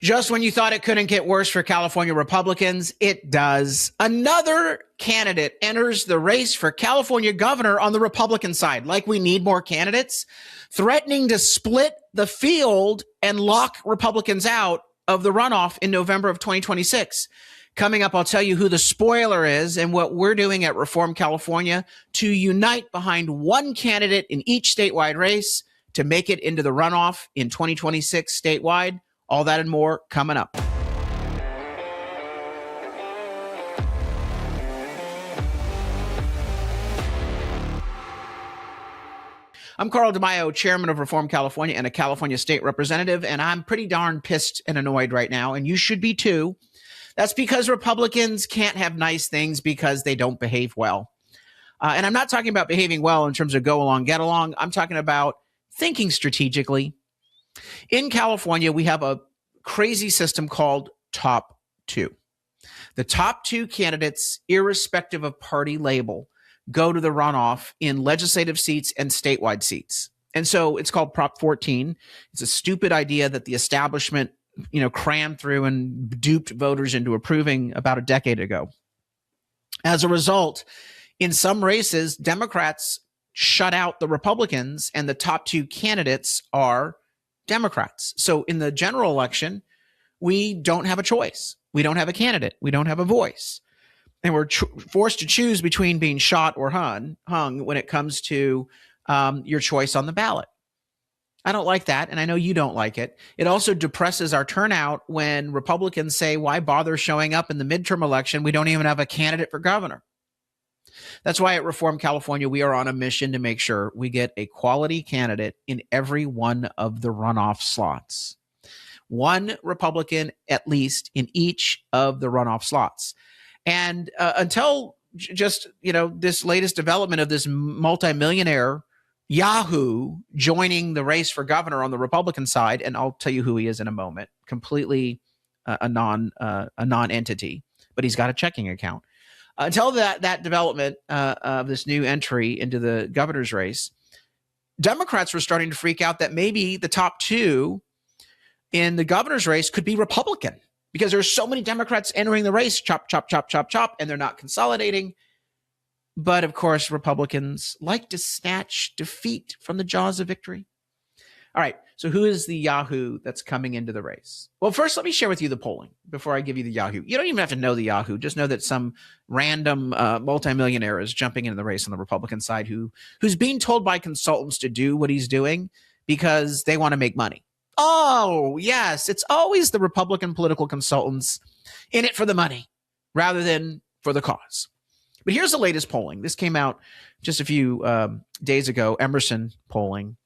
Just when you thought it couldn't get worse for California Republicans, it does. Another candidate enters the race for California governor on the Republican side, like we need more candidates, threatening to split the field and lock Republicans out of the runoff in November of 2026. Coming up, I'll tell you who the spoiler is and what we're doing at Reform California to unite behind one candidate in each statewide race to make it into the runoff in 2026 statewide. All that and more coming up. I'm Carl DeMaio, chairman of Reform California and a California state representative, and I'm pretty darn pissed and annoyed right now, and you should be too. That's because Republicans can't have nice things because they don't behave well. And I'm not talking about behaving well in terms of go along, get along. I'm talking about thinking strategically. In California, we have a crazy system called Top 2. The top 2 candidates, irrespective of party label, go to the runoff in legislative seats and statewide seats. And so it's called Prop 14. It's a stupid idea that the establishment, crammed through and duped voters into approving about a decade ago. As a result, in some races, Democrats shut out the Republicans, and the top 2 candidates are Democrats. So in the general election, we don't have a choice. We don't have a candidate. We don't have a voice. And we're forced to choose between being shot or hung when it comes to your choice on the ballot. I don't like that, and I know you don't like it. It also depresses our turnout when Republicans say, why bother showing up in the midterm election? We don't even have a candidate for governor. That's why at Reform California, we are on a mission to make sure we get a quality candidate in every one of the runoff slots. One Republican at least in each of the runoff slots. And until just, this latest development of this multimillionaire Yahoo joining the race for governor on the Republican side, and I'll tell you who he is in a moment, completely a non-entity, but he's got a checking account. Until that development of this new entry into the governor's race, Democrats were starting to freak out that maybe the top 2 in the governor's race could be Republican because there's so many Democrats entering the race, chop, chop, chop, chop, chop, and they're not consolidating. But of course, Republicans like to snatch defeat from the jaws of victory. All right, so who is the Yahoo that's coming into the race? Well, first, let me share with you the polling before I give you the Yahoo. You don't even have to know the Yahoo. Just know that some random multimillionaire is jumping into the race on the Republican side who's being told by consultants to do what he's doing because they want to make money. Oh, yes, it's always the Republican political consultants in it for the money rather than for the cause. But here's the latest polling. This came out just a few days ago, Emerson polling.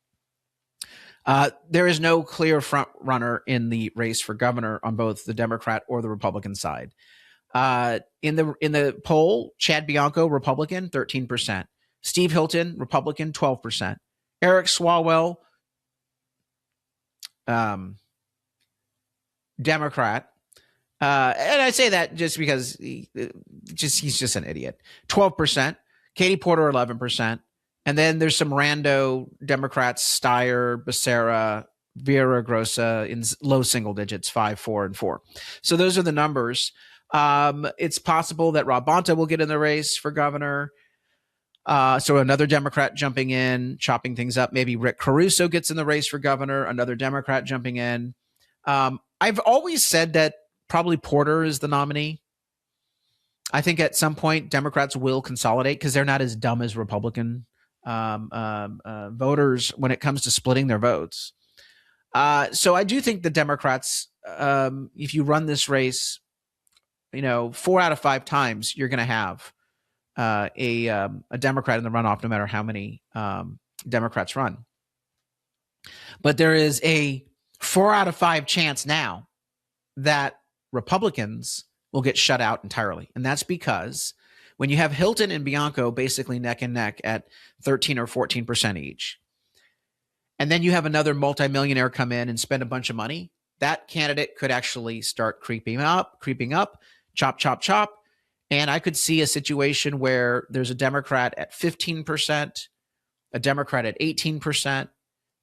There is no clear front runner in the race for governor on both the Democrat or the Republican side. In the poll, Chad Bianco, Republican, 13%. Steve Hilton, Republican, 12%. Eric Swalwell, Democrat. And I say that just because he's just an idiot. 12%. Katie Porter, 11%. And then there's some rando Democrats, Steyer, Becerra, Vera Grossa in low single digits, 5, 4, and 4. So those are the numbers. It's possible that Rob Bonta will get in the race for governor. So another Democrat jumping in, chopping things up. Maybe Rick Caruso gets in the race for governor, another Democrat jumping in. I've always said that probably Porter is the nominee. I think at some point Democrats will consolidate because they're not as dumb as Republican voters when it comes to splitting their votes. So I do think the Democrats, if you run this race, 4 out of 5 times you're going to have a Democrat in the runoff, no matter how many Democrats run. But there is a 4 out of 5 chance now that Republicans will get shut out entirely. And that's because when you have Hilton and Bianco basically neck and neck at 13 or 14% each, and then you have another multimillionaire come in and spend a bunch of money, that candidate could actually start creeping up, chop, chop, chop. And I could see a situation where there's a Democrat at 15%, a Democrat at 18%,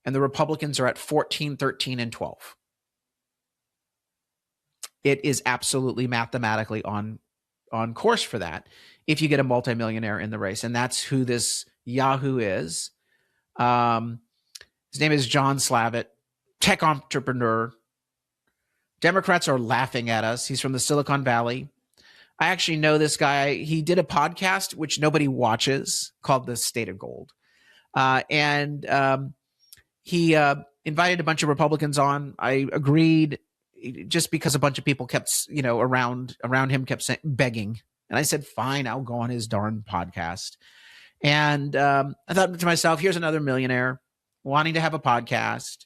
and the Republicans are at 14, 13, and 12. it is absolutely mathematically on course for that if you get a multimillionaire in the race. And that's who this Yahoo is. His name is John Slavitt, tech entrepreneur. Democrats are laughing at us. He's from the Silicon Valley. I actually know this guy. He did a podcast, which nobody watches, called The State of Gold. He invited a bunch of Republicans on. I agreed, just because a bunch of people kept, around him kept begging. And I said, fine, I'll go on his darn podcast. And I thought to myself, here's another millionaire wanting to have a podcast,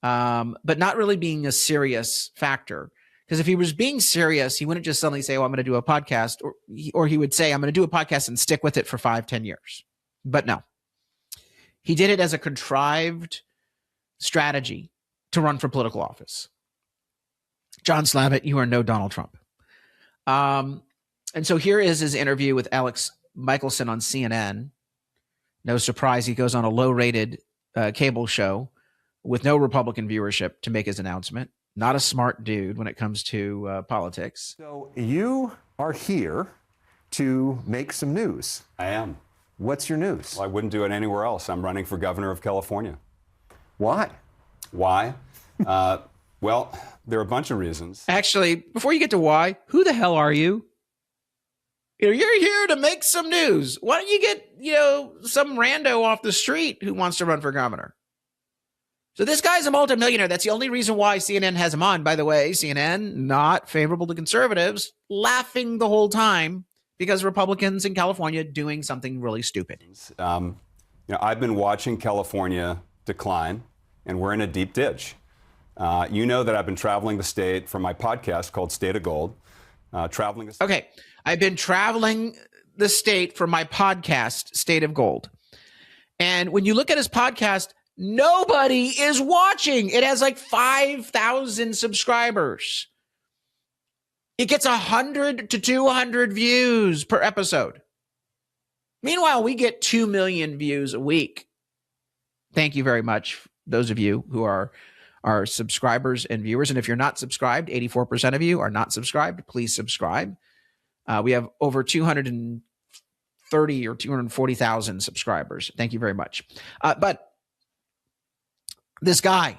but not really being a serious factor. Because if he was being serious, he wouldn't just suddenly say, I'm going to do a podcast, or he would say, I'm going to do a podcast and stick with it for 5-10 years. But no, he did it as a contrived strategy to run for political office. John Slavitt, you are no Donald Trump. And so here is his interview with Alex Michelson on CNN. No surprise, he goes on a low-rated cable show with no Republican viewership to make his announcement. Not a smart dude when it comes to politics. So you are here to make some news. I am. What's your news? Well, I wouldn't do it anywhere else. I'm running for governor of California. Why? Why? Well, there are a bunch of reasons. Actually, before you get to why, who the hell are you? You're here to make some news. Why don't you get, some rando off the street who wants to run for governor? So this guy's a multimillionaire. That's the only reason why CNN has him on. By the way, CNN, not favorable to conservatives, laughing the whole time because Republicans in California doing something really stupid. I've been watching California decline, and we're in a deep ditch. You know that I've been traveling the state for my podcast called State of Gold. Okay, I've been traveling the state for my podcast, State of Gold. And when you look at his podcast, nobody is watching. It has like 5,000 subscribers. It gets 100 to 200 views per episode. Meanwhile, we get 2 million views a week. Thank you very much, those of you who are our subscribers and viewers. And if you're not subscribed, 84% of you are not subscribed. Please subscribe. We have over 230 or 240,000 subscribers. Thank you very much. But this guy,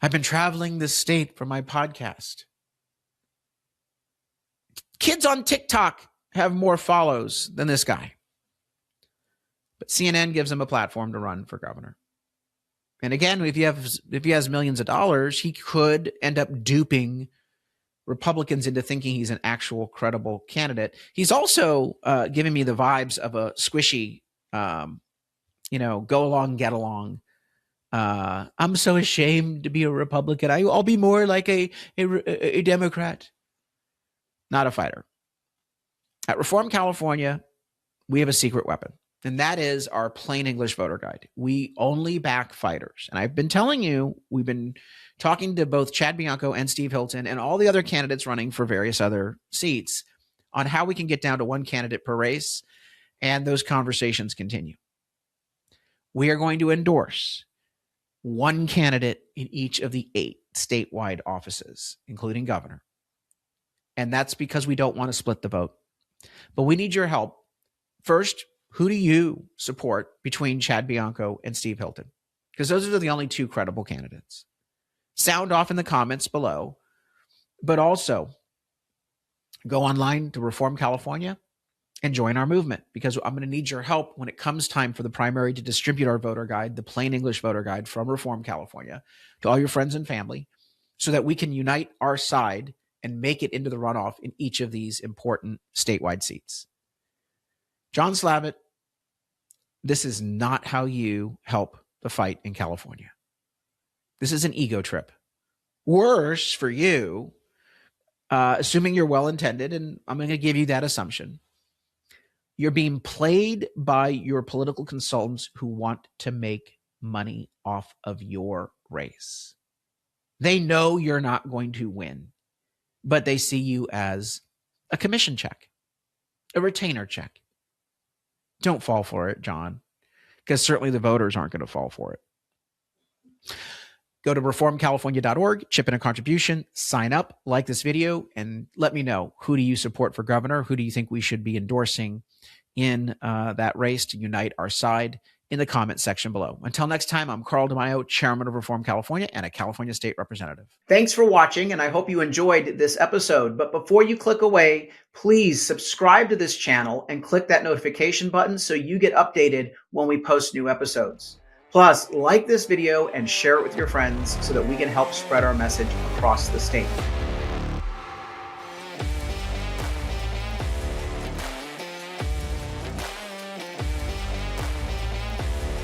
I've been traveling this state for my podcast. Kids on TikTok have more follows than this guy. But CNN gives him a platform to run for governor. And again, if he has millions of dollars, he could end up duping Republicans into thinking he's an actual credible candidate. He's also giving me the vibes of a squishy, go along, get along. I'm so ashamed to be a Republican. I'll be more like a Democrat. Not a fighter. At Reform California, we have a secret weapon, and that is our plain English voter guide. We only back fighters. And I've been telling you, we've been talking to both Chad Bianco and Steve Hilton and all the other candidates running for various other seats on how we can get down to one candidate per race, and those conversations continue. We are going to endorse one candidate in each of the 8 statewide offices, including governor. And that's because we don't want to split the vote. But we need your help. First, who do you support between Chad Bianco and Steve Hilton? Because those are the only 2 credible candidates. Sound off in the comments below. But also, go online to Reform California and join our movement, because I'm going to need your help when it comes time for the primary to distribute our voter guide, the plain English voter guide from Reform California, to all your friends and family, so that we can unite our side and make it into the runoff in each of these important statewide seats. John Slavitt, this is not how you help the fight in California. This is an ego trip. Worse for you, assuming you're well-intended, and I'm going to give you that assumption, you're being played by your political consultants who want to make money off of your race. They know you're not going to win, but they see you as a commission check, a retainer check. Don't fall for it, John, because certainly the voters aren't going to fall for it. Go to reformcalifornia.org, chip in a contribution, sign up, like this video, and let me know, who do you support for governor? Who do you think we should be endorsing in that race to unite our side in the comment section below. Until next time, I'm Carl DeMaio, Chairman of Reform California and a California State Representative. Thanks for watching, and I hope you enjoyed this episode. But before you click away, please subscribe to this channel and click that notification button so you get updated when we post new episodes. Plus, like this video and share it with your friends so that we can help spread our message across the state.